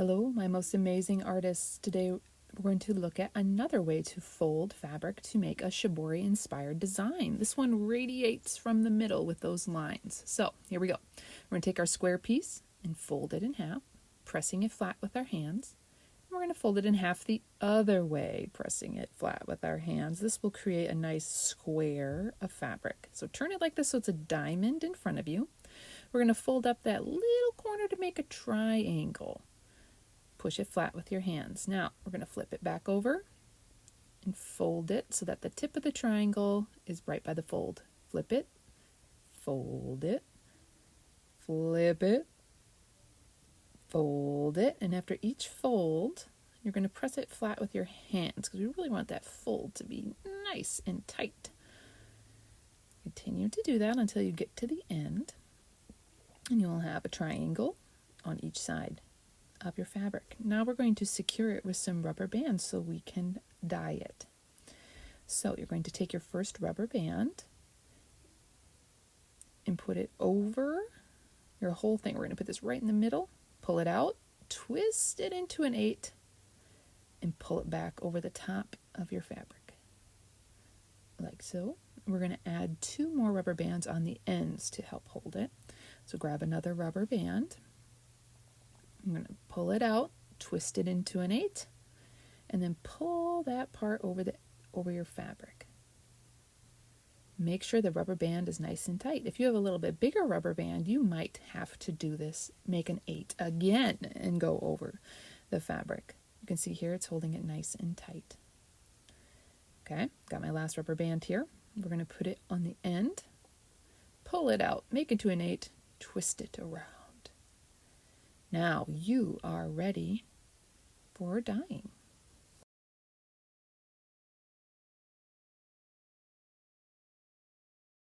Hello, my most amazing artists. Today we're going to look at another way to fold fabric to make a Shibori inspired design. This one radiates from the middle with those lines. So here we go. We're going to take our square piece and fold it in half, pressing it flat with our hands. We're going to fold it in half the other way, pressing it flat with our hands. This will create a nice square of fabric. So turn it like this so it's a diamond in front of you. We're going to fold up that little corner to make a triangle. Push it flat with your hands. Now we're going to flip it back over and fold it so that the tip of the triangle is right by the fold. Flip it, fold it, flip it, fold it, and after each fold, you're going to press it flat with your hands because we really want that fold to be nice and tight. Continue to do that until you get to the end, and you'll have a triangle on each side of your fabric. Now we're going to secure it with some rubber bands so we can dye it. So you're going to take your first rubber band and put it over your whole thing. We're going to put this right in the middle, pull it out, twist it into an 8, and pull it back over the top of your fabric, like so. We're going to add 2 more rubber bands on the ends to help hold it. So grab another rubber band. I'm going to pull it out, twist it into an 8, and then pull that part over your fabric. Make sure the rubber band is nice and tight. If you have a little bit bigger rubber band, you might have to do this, make an 8 again, and go over the fabric. You can see here it's holding it nice and tight. Okay, got my last rubber band here. We're going to put it on the end, pull it out, make it to an 8, twist it around. Now you are ready for dyeing.